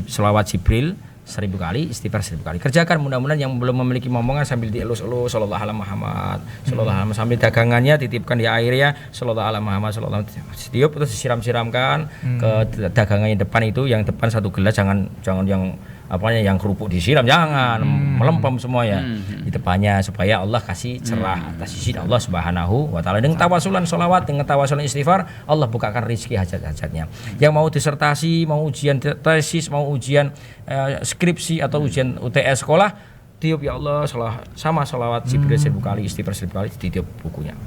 Sholawat Jibril 1000 kali, istighfar 1000 kali. Kerjakan, mudah-mudahan yang belum memiliki momongan sambil dielus-elus sallallahu alaihi Muhammad, sallallahu alaihi sambil dagangannya titipkan di air ya, sallallahu alaihi Muhammad, sallallahu alaihi terus disiram-siramkan ke dagangannya depan itu, yang depan satu gelas, jangan yang apanya yang kerupuk disiram, jangan melempem semua ya di depannya, supaya Allah kasih cerah atas izin Allah Subhanahu wa taala. Dengan tawasulan sholawat, dengan tawasulan istighfar, Allah bukakan rezeki hajat-hajatnya. Yang mau disertasi, mau ujian tesis, mau ujian skripsi atau ujian UTS sekolah, tiup ya Allah sama sholawat Jibril 1000 kali, istighfar 1000 kali, ditiup bukunya.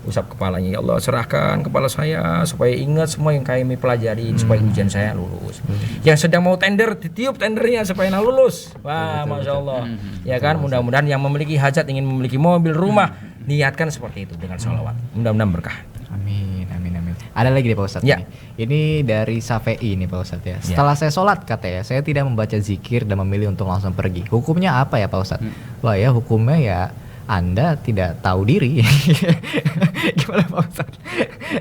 Usap kepalanya, ya Allah serahkan kepala saya supaya ingat semua yang kami pelajari, supaya ujian saya lulus. Yang sedang mau tender, ditiup tendernya supaya lulus. Wah, Masya Allah. Ya kan, mudah-mudahan yang memiliki hajat, ingin memiliki mobil, rumah, niatkan seperti itu dengan sholawat. Mudah-mudahan berkah. Amin. Ada lagi nih Pak Ustadz. Ya. Ini dari Safei nih Pak Ustadz ya. Setelah saya sholat katanya, saya tidak membaca zikir dan memilih untuk langsung pergi. Hukumnya apa ya Pak Ustadz? Wah ya hukumnya ya Anda tidak tahu diri. Gimana Pak Ustadz?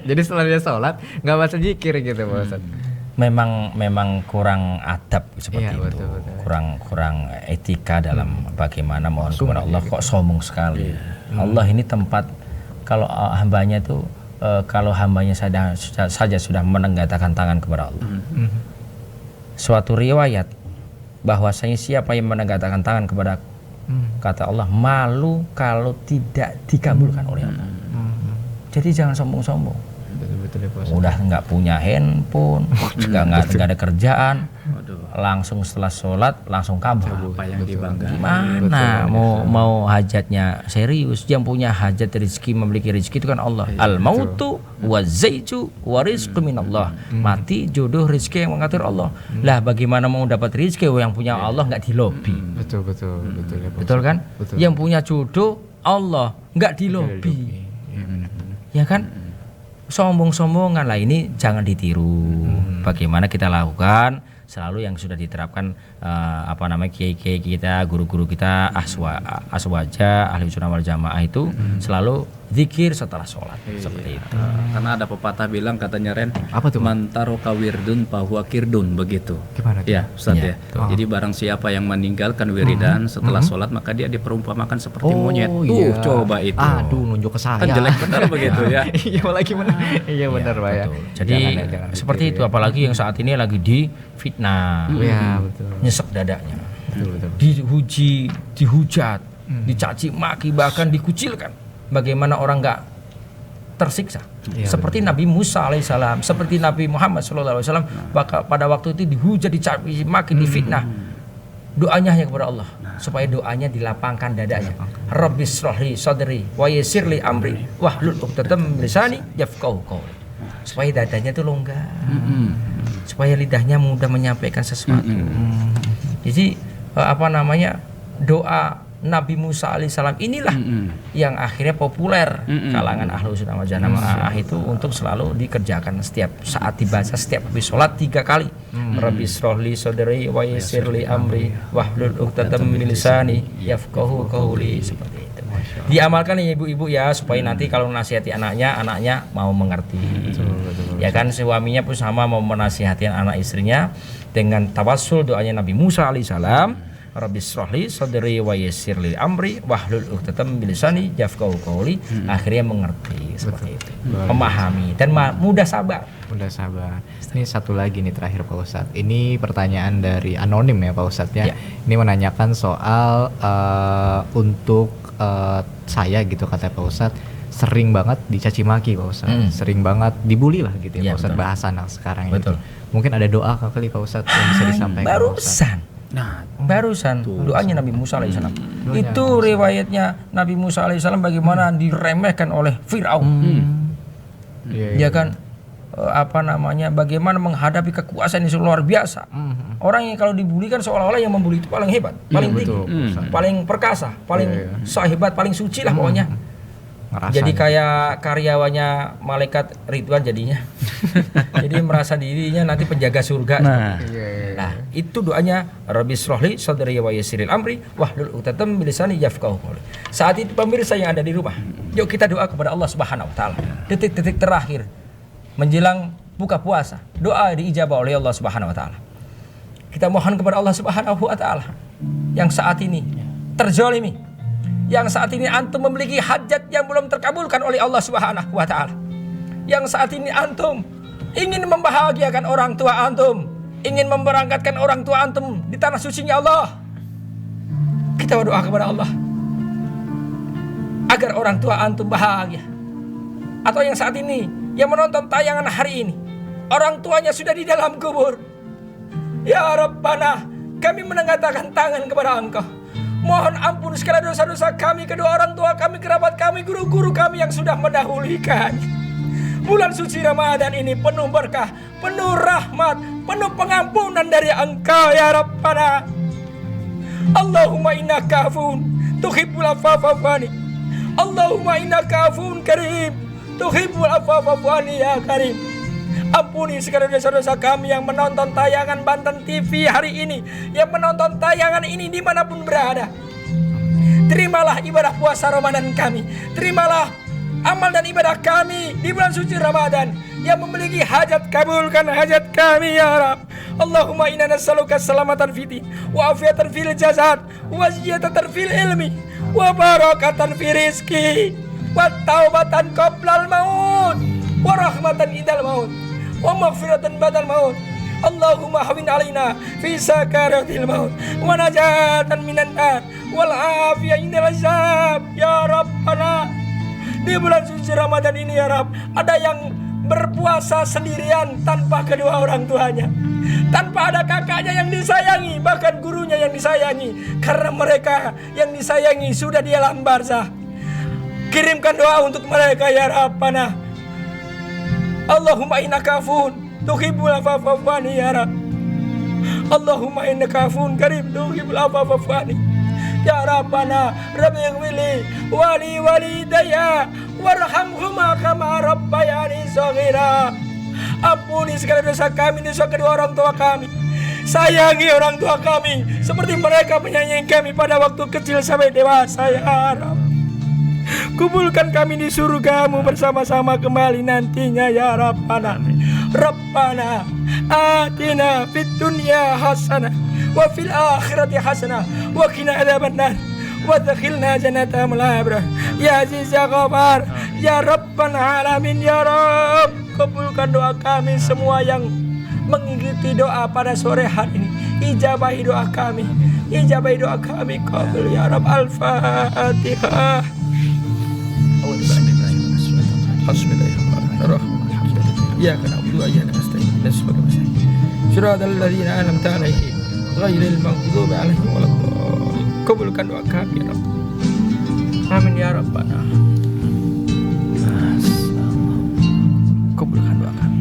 Jadi setelah dia sholat nggak baca zikir gitu Pak Ustadz. Memang kurang adab seperti Iya, itu, betul. kurang etika dalam bagaimana mohon kepada Allah. Kok sombong sekali. Allah ini tempat kalau hambanya itu kalau hambanya saja sudah menengadahkan tangan kepada Allah. Suatu riwayat bahwasanya siapa yang menengadahkan tangan kepada kata Allah, malu kalau tidak dikabulkan oleh Allah. Jadi jangan sombong-sombong. Betul ya Pak Ustadz. Udah nggak punya handphone, nggak ada kerjaan, langsung setelah sholat langsung kabur. Apa yang dibanggakan? Gimana mau hajatnya serius? Yang punya hajat rezeki, memiliki rezeki itu kan Allah. Al mautu wa zaiju wa rizqu minallah. Mati jodoh rezeki yang mengatur Allah. Lah bagaimana mau dapat rezeki yang punya Allah nggak dilobi? Betul ya Pak Betul kan? Betul. Yang punya jodoh Allah nggak dilobi. Ya kan? Sombong-sombongan lah ini jangan ditiru. Bagaimana kita lakukan selalu yang sudah diterapkan kiai-kiai kita, guru-guru kita, aswaja, ahli sunnah wal jamaah itu selalu zikir setelah sholat seperti itu. Karena ada pepatah bilang katanya Ren, Apa tuh? Mantaro kawirdun bahwa kirdun begitu. Gimana tuh? Ya, Ustaz Ya, ya. Jadi barang siapa yang meninggalkan wiridan setelah sholat maka dia diperumpamakan seperti monyet. Tuh, iya. coba itu. Aduh, nunjuk ke saya. Kan jelek benar begitu ya. Iya lagi benar. Iya benar Pak ya. Betul. Jadi Jangan seperti gitu itu, apalagi yang saat ini lagi di fitnah, Iya betul. nyesek dadanya, Betul. diuji, dihujat, dicaci maki, bahkan dikucilkan. Bagaimana orang nggak tersiksa? Iya, Seperti Nabi Musa alaihissalam, seperti Nabi Muhammad SAW, pada waktu itu dihujat, dicaci maki, difitnah. Doanya hanya kepada Allah, supaya doanya dilapangkan dadanya. Rabbis shrahli sadri wa yassirli amri wahlul 'uqdatam min lisani yafqahu qawli. Supaya dadanya itu longgar, supaya lidahnya mudah menyampaikan sesuatu. Jadi doa Nabi Musa alaihissalam inilah yang akhirnya populer kalangan ahlu sunnah wal jamaah itu untuk selalu dikerjakan setiap saat dibaca setiap habis sholat 3 kali. Rabbi shrahli sadri wa yassirli amri wahlul 'uqdatam min lisani yafqahu qawli, seperti itu. Diamalkan ya ibu-ibu ya, supaya nanti kalau nasihati anaknya mau mengerti. Ya kan, suaminya pun sama mau menasihati anak istrinya dengan tawassul doanya Nabi Musa alaihissalam. Rabbis shrahli sadri wa yassirli amri wahlul 'uqdatam min lisani yafqahu qawli. Akhirnya mengerti seperti itu. Memahami dan mudah sabar. Udah sabar. Ini satu lagi nih terakhir Pak Ustadz. Ini pertanyaan dari anonim ya Pak Ustadz ya. Ya. Ini menanyakan soal untuk saya gitu kata Pak Ustadz, sering banget dicaci maki Pak Ustadz, sering banget dibully lah gitu ya, Ya, Pak Ustadz, betul. bahasa anak sekarang Betul. itu. Mungkin ada doa kali Pak Ustadz yang bisa disampaikan Pak Ustadz. Barusan doanya Nabi Musa alaihissalam. Itu riwayatnya Nabi Musa alaihissalam bagaimana diremehkan oleh Firaun. Ya kan, bagaimana menghadapi kekuasaan yang luar biasa. Orang yang kalau dibully kan seolah-olah yang membuli itu paling hebat, paling tinggi, paling perkasa, paling hebat, paling suci lah pokoknya. Jadi kayak karyawannya malaikat Ridwan jadinya. Jadi merasa dirinya nanti penjaga surga. Nah, itu doanya Rabbis shrahli sadri wa yassiril amri wahlul 'uqdatam min lisani yafqahu qawli. Saat itu pemirsa yang ada di rumah, yuk kita doa kepada Allah Subhanahu wa taala. Detik-detik terakhir menjelang buka puasa, doa diijabah oleh Allah Subhanahu wa taala. Kita mohon kepada Allah Subhanahu wa taala yang saat ini terzalimi, yang saat ini antum memiliki hajat yang belum terkabulkan oleh Allah Subhanahu wa taala. Yang saat ini antum ingin membahagiakan orang tua antum, ingin memberangkatkan orang tua antum di tanah sucinya Allah. Kita berdoa kepada Allah agar orang tua antum bahagia. Atau yang saat ini yang menonton tayangan hari ini, orang tuanya sudah di dalam kubur. Ya Rabbana, kami menengadahkan tangan kepada Engkau. Mohon ampun segala dosa-dosa kami, kedua orang tua kami, kerabat kami, guru-guru kami yang sudah mendahulukan. Bulan suci Ramadan ini penuh berkah, penuh rahmat, penuh pengampunan dari Engkau ya Rabbana. Allahumma innaka afun tuhibbul afwa fa'fu anni. Allahumma innaka afun karim tuhibbul afwa fa'fu anni ya karim. Ampuni segala dosa-dosa kami yang menonton tayangan Banten TV hari ini, yang menonton tayangan ini dimanapun berada. Terimalah ibadah puasa Ramadan kami. Terimalah amal dan ibadah kami di bulan suci Ramadan. Yang memiliki hajat, kabulkan hajat kami ya Rabb. Allahumma inna nas'aluka salamatan fiti wa afiatan fil jasad wa ziyadatan fil ilmi wa barakatan fi rizki wa taubatan qoblal maut wa rahmatan idal maut wa maghfiratan badal maut. Allahumma hawin alaina fi sakaratil maut wa najatan minan nar wal afiyah indal azab ya Rabbana. Di bulan suci Ramadan ini ya Rabb, ada yang berpuasa sendirian tanpa kedua orang tuanya, tanpa ada kakaknya yang disayangi, bahkan gurunya yang disayangi, karena mereka yang disayangi sudah di alam barzah. Kirimkan doa untuk mereka ya Rabbana. Allahumma innaka afun tuhibbul afwa fa'fu anni ya Rabb. Allahumma innaka afun karim tuhibbul afwa fa'fu anni ya Rabbana. Rabbighfirli wali walidayya warhamhuma kama rabbayani shaghira. Ampuni segala dosa kami, dosa kedua orang tua kami. Sayangi orang tua kami seperti mereka menyayangi kami pada waktu kecil sampai dewasa ya Rabb. Kumpulkan kami di surgamu bersama-sama kembali nantinya ya Rabbana. Rabbana atina fid dunya hasanah wa fil akhirati hasanah wa qina adzabannar wa adkhilna jannata al-abrar ya aziz ya ghafar ya rabbal alamin ya Rabb. Kabulkan doa kami semua yang mengikuti doa pada sore hari ini. Ijabahi doa kami, ijabahi doa kami. Qabul ya Rabb. Al-Fatihah. Bismillahirrahmanirrahim. Ya kana abdu wa iyyaka nasta'in. Shiratal ladzina an'amta 'alaihim ghairil maghdubi 'alaihim waladdallin. Kabulkan doa kami ya Rabb. Amin ya Rabbana. Kabulkan doa kami.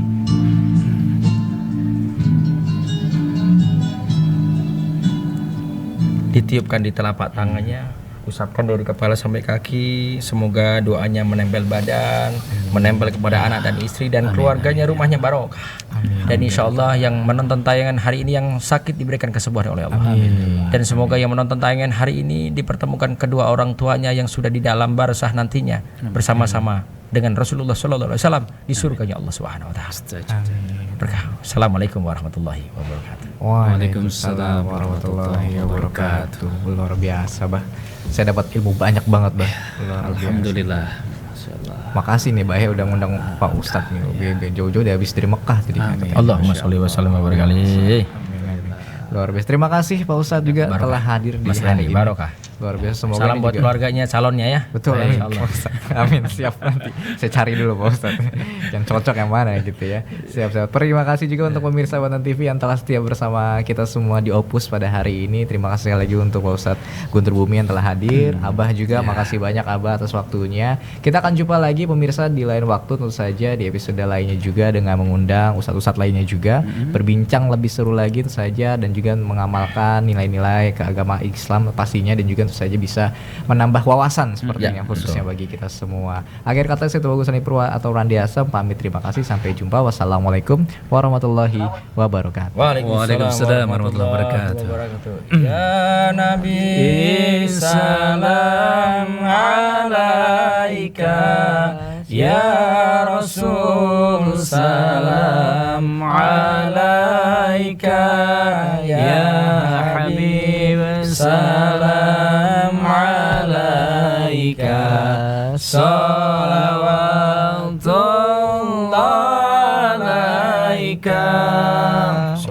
Ditiupkan di telapak tangannya, usapkan dari kepala sampai kaki. Semoga doanya menempel badan, menempel kepada anak dan istri dan keluarganya, rumahnya barokah. Dan insya Allah yang menonton tayangan hari ini yang sakit diberikan kesembuhan oleh Allah. Dan semoga yang menonton tayangan hari ini dipertemukan kedua orang tuanya yang sudah di dalam barzah nantinya bersama-sama dengan Rasulullah SAW di surganya Allah Subhanahu Wa Taala. Berkah. Assalamualaikum warahmatullahi wabarakatuh. Waalaikumsalam warahmatullahi wabarakatuh. Luar biasa, Bah. Saya dapat ilmu banyak banget, Bah. Alhamdulillah. Makasih nih, Bah, ya udah ngundang Pak Ustadz nih. Jauh-jauh dari habis dari Mekah tadi. Allahumma sholli wa sallim wa barik alaihi. Luar biasa. Terima kasih Pak Ustadz juga telah hadir di Mas hari ini. barokah. Luar biasa. Semoga Salam buat keluarganya calonnya ya. Betul, amin. Amin, siap nanti. Saya cari dulu Pak Ustadz yang cocok yang mana gitu ya. Siap. Terima kasih juga untuk pemirsa Banten TV yang telah setia bersama kita semua di Opus pada hari ini. Terima kasih lagi untuk Pak Ustadz Guntur Bumi yang telah hadir. Abah juga, makasih banyak Abah atas waktunya. Kita akan jumpa lagi pemirsa di lain waktu tentu saja di episode lainnya juga dengan mengundang ustadz-ustadz lainnya juga berbincang lebih seru lagi tentu saja dan juga mengamalkan nilai-nilai keagamaan Islam pastinya dan juga tentu saja bisa menambah wawasan sepertinya khususnya bagi kita semua. Akhir kata saya Tubagus Purwa atau Randi Asam pamit, terima kasih, sampai jumpa. Wassalamualaikum warahmatullahi wabarakatuh. Waalaikumsalam warahmatullahi wabarakatuh. Ya Nabi salam alaika, ya Rasul salam alaika, ya Habib salam alaika.